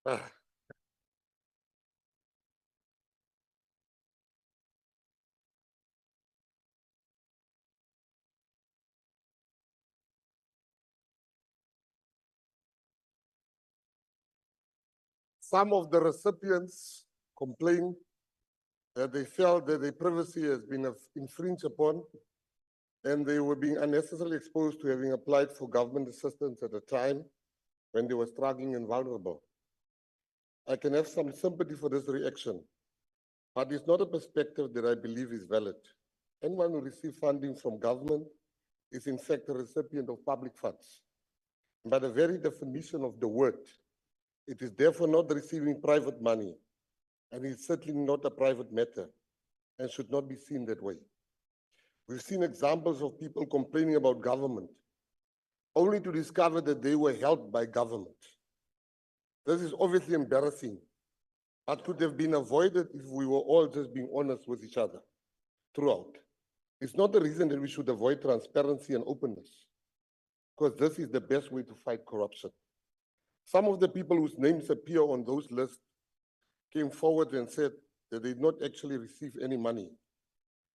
Ah, some of the recipients complained that they felt that their privacy has been infringed upon and they were being unnecessarily exposed to having applied for government assistance at a time when they were struggling and vulnerable. I can have some sympathy for this reaction, but it's not a perspective that I believe is valid. Anyone who receives funding from government is in fact a recipient of public funds. By the very definition of the word, it is therefore not receiving private money, and it's certainly not a private matter and should not be seen that way. We've seen examples of people complaining about government, only to discover that they were helped by government. This is obviously embarrassing, but could have been avoided if we were all just being honest with each other throughout. It's not the reason that we should avoid transparency and openness, because this is the best way to fight corruption. Some of the people whose names appear on those lists came forward and said that they did not actually receive any money,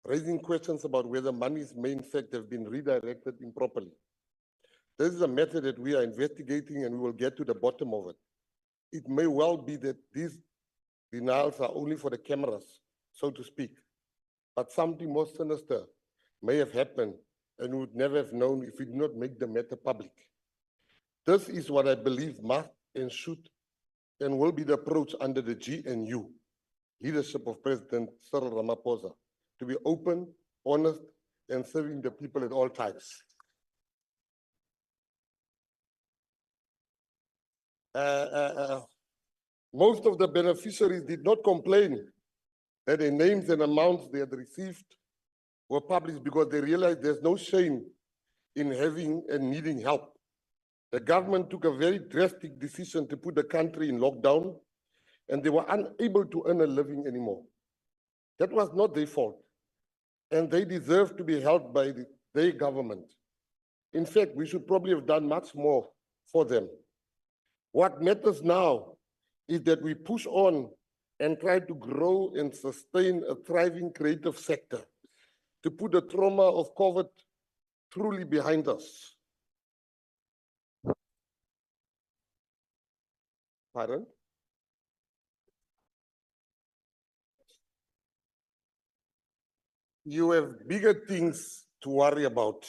raising questions about whether monies may in fact have been redirected improperly. This is a matter that we are investigating and we will get to the bottom of it. It may well be that these denials are only for the cameras, so to speak, but something more sinister may have happened and we would never have known if we did not make the matter public. This is what I believe must and should and will be the approach under the GNU leadership of President Cyril Ramaphosa, to be open, honest, and serving the people at all times. Most of the beneficiaries did not complain that the names and amounts they had received were published because they realized there's no shame in having and needing help. The government took a very drastic decision to put the country in lockdown, and they were unable to earn a living anymore. That was not their fault, and they deserve to be helped by their government. In fact, we should probably have done much more for them. What matters now is that we push on and try to grow and sustain a thriving creative sector to put the trauma of COVID truly behind us. Pardon? You have bigger things to worry about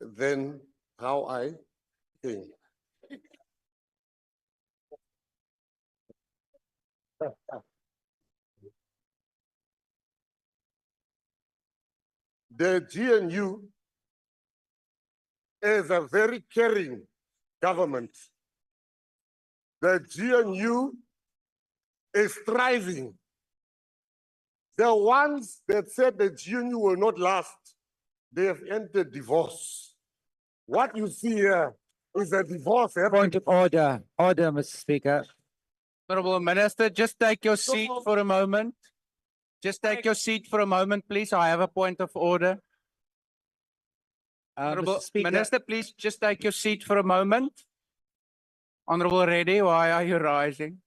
than how I think. The GNU is a very caring government. The GNU is thriving. The ones that said the GNU will not last, they have entered divorce. What you see here is a divorce. Point of order. Order, Mr. Speaker. Honourable Minister, just take your seat for a moment. Just take your seat for a moment, please. I have a point of order. Honourable Mr. Speaker, Minister, please just take your seat for a moment. Honourable Reddy, why are you rising?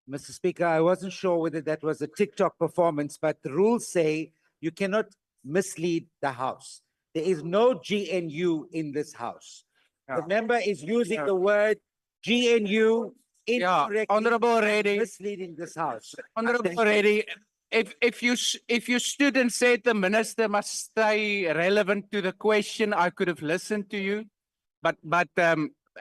Mr. Speaker, I wasn't sure whether that was a TikTok performance, but the rules say you cannot mislead the House. There is no GNU in this House. The member is using the word GNU incorrectly. Honourable Reddy. Misleading this House. Honourable Reddy, if you stood and said the minister must stay relevant to the question, I could have listened to you. But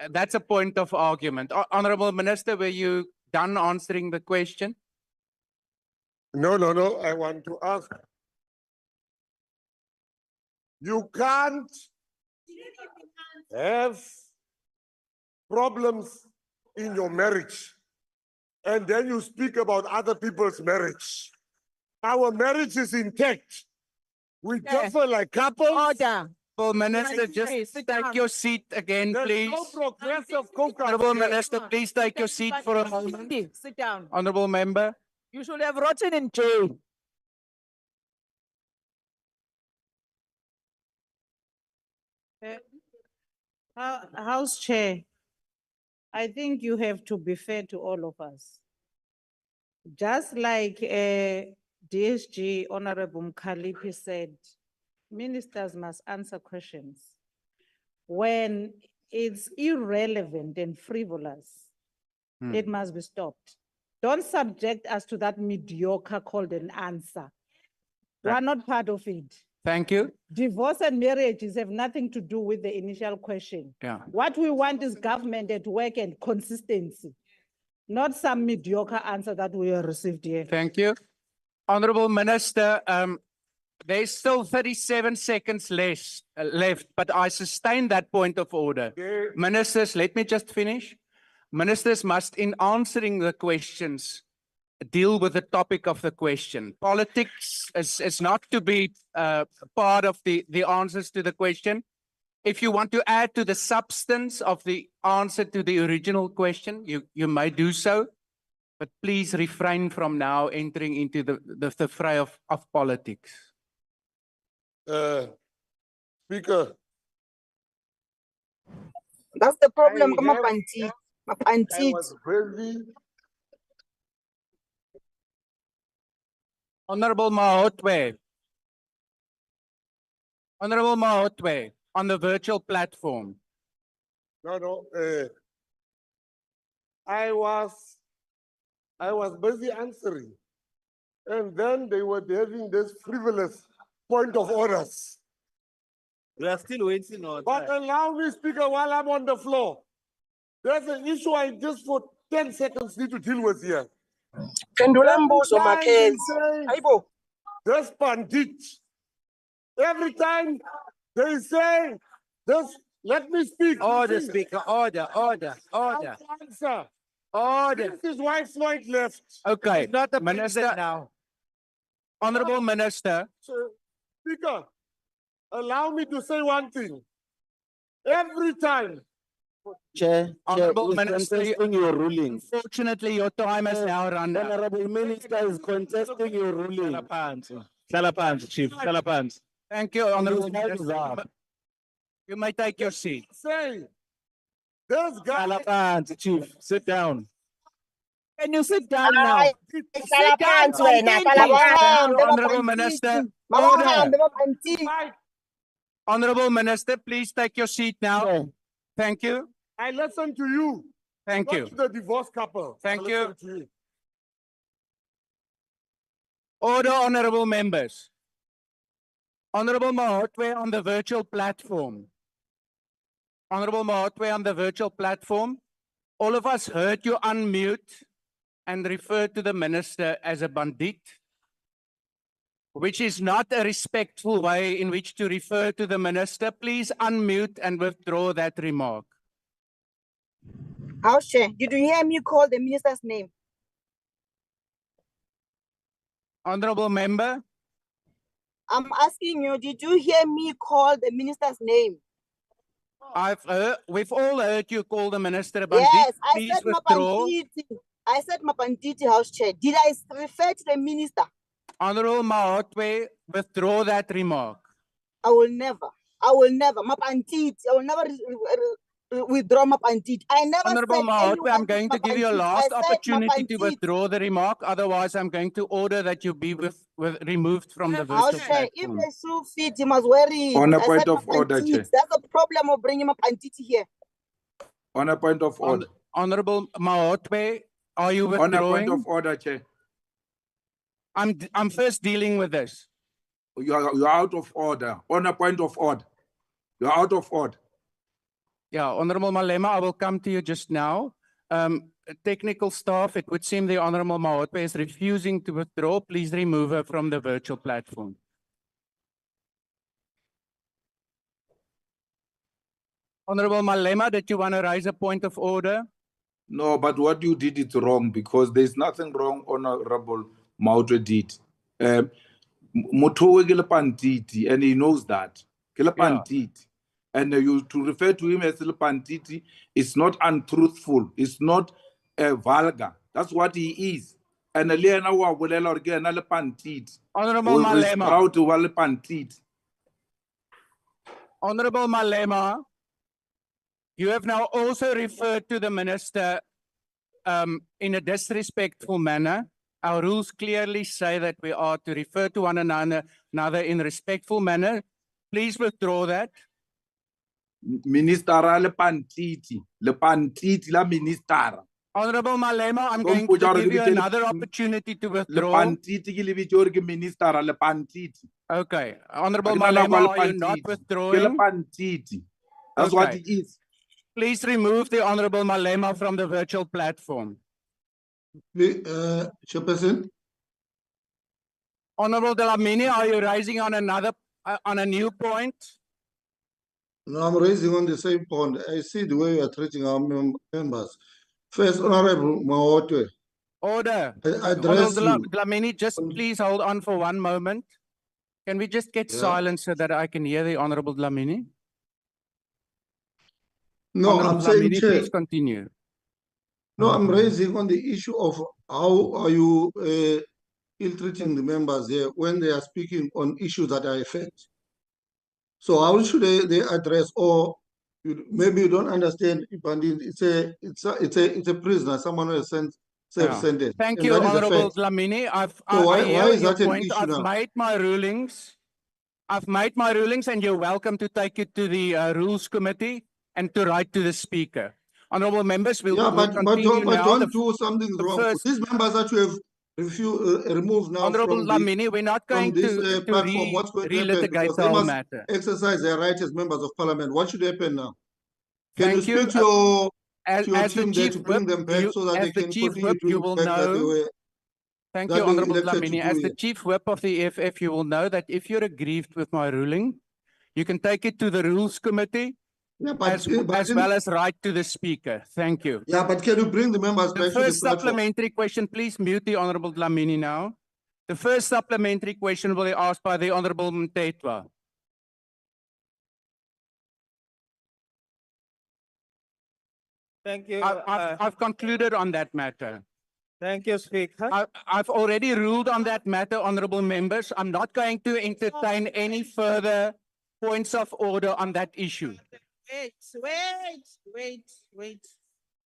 that's a point of argument. Honourable Minister, were you done answering the question? No. I want to ask. You can't have problems in your marriage and then you speak about other people's marriage. Our marriage is intact. We differ like couples. Order. Honourable Minister, just take your seat again, There's please. no progressive caucus Honourable here. Minister, please take your seat for a moment. Sit down. Honourable Member. You should have rotten in jail. House Chair, I think you have to be fair to all of us. Just like DSG Honorable Mkhalipi said, ministers must answer questions. When it's irrelevant and frivolous, it must be stopped. Don't subject us to that mediocre called an answer. We are not part of it. Thank you. Divorce and marriages have nothing to do with the initial question. Yeah. What we want is government at work and consistency, not some mediocre answer that we have received here. Thank you. Honorable Minister, there's still 37 seconds left, but I sustain that point of order. Okay. Ministers, let me just finish. Ministers must, in answering the questions, deal with the topic of the question. Politics is not to be part of the answers to the question. If you want to add to the substance of the answer to the original question, you may do so, but please refrain from now entering into the fray of politics. Speaker, That's the problem, I have- I was busy. Honorable Mahotwe. Honorable Mahotwe, on the virtual platform. No, I was busy answering. And then they were having this frivolous point of orders. We are still waiting on But that. allow me, Speaker, while I'm on the floor. There's an issue I just for 10 seconds need to deal with here. Pendula Every mbuzo time they Mckenzie. say, Hayibo. this bandit. Every time they say, this, let me speak. Order, please. Speaker, order. I'll answer. Order. This is why Floyd left. Okay, It's not the Minister, president now. Honorable Minister, So, Speaker, allow me to say one thing. Every time, Chair, Honorable is Minister, contesting your rulings. unfortunately, your time has now run out. Honorable Minister is contesting your ruling. Hlala phansi, Chief. Hlala phansi. Thank you, Honorable His time is Minister. up. You may take your seat. say, this guy, Hlala phansi, Chief. Sit down. Can you sit down now? Hlala phansi wena, hlala Thank you, Honorable Minister. Order. Honorable Minister, please take your seat now. Chair, Thank you. I listen to you. Thank not you. to the divorced couple. Thank I you. listen to you. Order, honorable members. Honorable Mahotwe on the virtual platform. Honorable Mahotwe on the virtual platform. All of us heard you unmute and refer to the minister as a bandit, which is not a respectful way in which to refer to the minister. Please unmute and withdraw that remark. House Chair, did you hear me call the minister's name? Honorable member, I'm asking you, did you hear me call the minister's name? we've all heard you call the minister a bandit. Yes, I Please said withdraw. Mapantiti. I said Mapantiti, House Chair. Did I refer to the minister? Honorable Mahotwe, withdraw that remark. I will never. Mapantiti. I will never withdraw Mapantiti. I never Honorable said Mahotwe, anyone I'm is going to give you a Mapantiti. last I said opportunity to Mapantiti. withdraw the remark. Otherwise, I'm going to order that you be removed from the House virtual Chair, if platform. the shoe fit, he must wear it. On a I point said of order, Mapantiti. Chair. That's the problem of bringing Mapantiti here. On a point of order. Honorable Mahotwe, are you On a point withdrawing? of order, Chair. I'm first dealing with this. You're out of order. On a point of order. You're out of order. Yeah, Honorable Malema, I will come to you just now. Technical staff, it would seem the Honorable Mahotwe is refusing to withdraw. Please remove her from the virtual platform. Honorable Malema, did you want to raise a point of order? No, but what you did is wrong because there's nothing wrong Honorable Mahotwe did. Muthowe ke lepantiti, and he knows that. Ke lepantiti. And you to refer to him as lepantiti is not untruthful. It's not vulgar. That's what he is. And Eliana wa bolela hore ke ena lepantiti. Honorable We're Malema. proud to be lepantiti. Honorable Malema, You have now also referred to the minister in a disrespectful manner. Our rules clearly say that we are to refer to one another in a respectful manner. Please withdraw that. Minister le pantiti la minister. Honorable Malema, I'm Don't going put to your give you religion- another opportunity to Le withdraw. pantiti ke le bitso ke minister le pantiti. Okay. Honorable Ke nna kwa le Malema, are you not pantiti. Ke le withdrawing? pantiti. That's what Okay. it is. Please remove the Honorable Malema from the virtual platform. Chairperson, Honorable Dlamini, are you rising on on a new point? no, I'm raising on the same point. I see the way you are treating our members. First, Honorable Mawotwe, Order. I address Honorable you. Dlamini, just please hold on for one moment. Can we just get Yeah. silence so that I can hear the Honorable Dlamini? No, Honorable I'm saying, Dlamini, Chair, please continue. no, I'm raising on the issue of how are you ill-treating the members here when they are speaking on issues that are affect. So how should they address, or maybe you don't understand, Ipandi, it's a prisoner, someone who is Yeah. self-sentenced. Thank and you, that is a Honorable fact. Dlamini. So why I hear is your that an point. issue I've now? made my rulings. I've made my rulings and you're welcome to take it to the Rules Committee and to write to the Speaker. Honorable members, we'll Yeah, but continue now. don't do something the wrong. first- These members that you have removed now Honorable from the, Dlamini, we're not going this to platform, what's going to happen? relitigate Because the they whole must matter. exercise their right as members of parliament. What should happen now? Can Thank you you. speak to As your the team there Chief to bring Whip, them back so that they as the can Chief continue Whip, you doing will the work that they know. were Thank that you, they Honorable elected to Dlamini. do As the here? Chief Whip of the EFF, you will know that if you're aggrieved with my ruling, you can take it to the Rules Committee Yeah, as well as write to the Speaker. Thank you. yeah, but can you bring the members The back to the first platform? supplementary question, please mute the Honorable Dlamini now. The first supplementary question will be asked by the Honorable Mtetwa. Thank you. I've concluded on that matter. Thank you, Speaker. I've already ruled on that matter, honorable members. I'm not going to entertain any further points of order on that issue. Wait.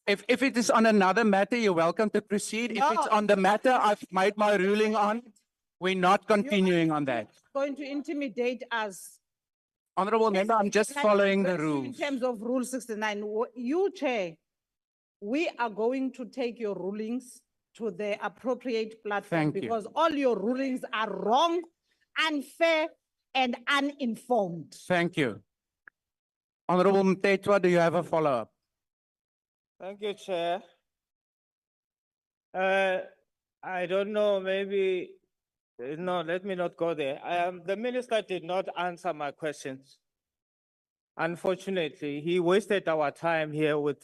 If it is on another matter, you're welcome to proceed. If it's No. on the matter I've made my ruling on, we're not continuing on that. Going to intimidate us. Honorable member, I'm just Like, following the in rules. terms of Rule 69, you, Chair, we are going to take your rulings to the appropriate platform Thank you. because all your rulings are wrong, unfair, and uninformed. Thank you. Honorable Mtetwa, do you have a follow-up? Thank you, Chair. I don't know, maybe, no, let me not go there. The minister did not answer my questions. Unfortunately, he wasted our time here with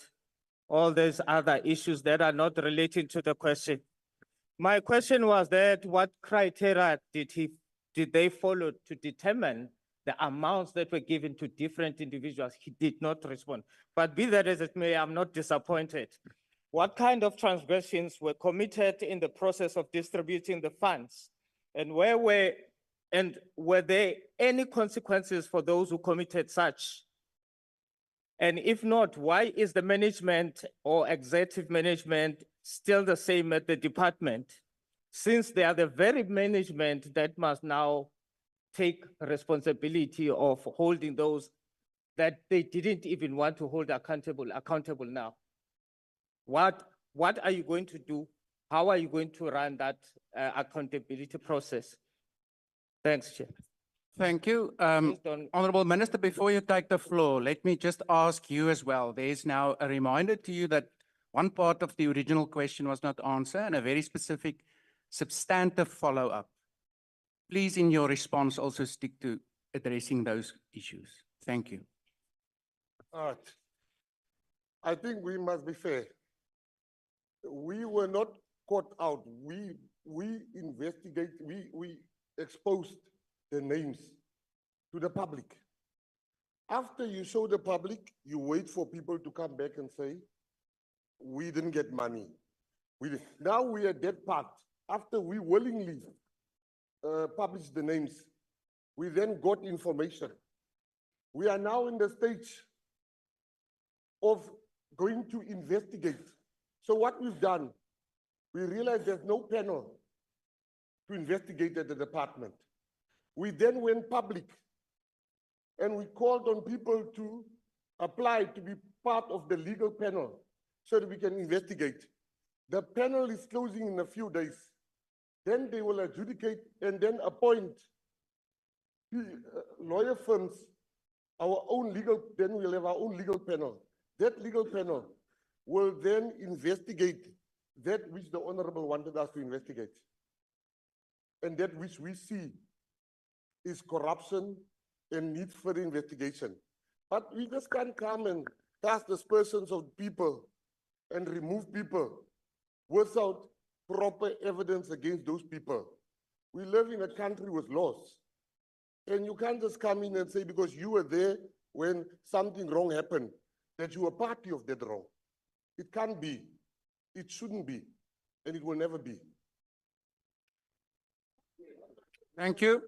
all these other issues that are not relating to the question. My question was that what criteria did they follow to determine the amounts that were given to different individuals? He did not respond. But be that as it may, I'm not disappointed. What kind of transgressions were committed in the process of distributing the funds? And were there any consequences for those who committed such? And if not, why is the management or executive management still the same at the department? Since they are the very management that must now take responsibility of holding those that they didn't even want to hold accountable now. What are you going to do? How are you going to run that accountability process? Thanks, Chair. Thank you. Based on- Honorable Minister, before you take the floor, let me just ask you as well. There's now a reminder to you that one part of the original question was not answered and a very specific substantive follow-up. Please, in your response, also stick to addressing those issues. Thank you. All right. I think we must be fair. We were not caught out. We exposed the names to the public. After you show the public, you wait for people to come back and say, we didn't get money. Now we are at that part. After we willingly published the names, we then got information. We are now in the stage of going to investigate. So what we've done, we realized there's no panel to investigate at the department. We then went public and we called on people to apply to be part of the legal panel so that we can investigate. The panel is closing in a few days. Then they will adjudicate and then appoint lawyer firms, our own legal, then we'll have our own legal panel. That legal panel will then investigate that which the Honorable wanted us to investigate. And that which we see is corruption and needs further investigation. But we just can't come and cast aspersions of people and remove people without proper evidence against those people. We live in a country with laws. And you can't just come in and say, because you were there when something wrong happened, that you were party of that wrong. It can't be, it shouldn't be, and it will never be. Thank you.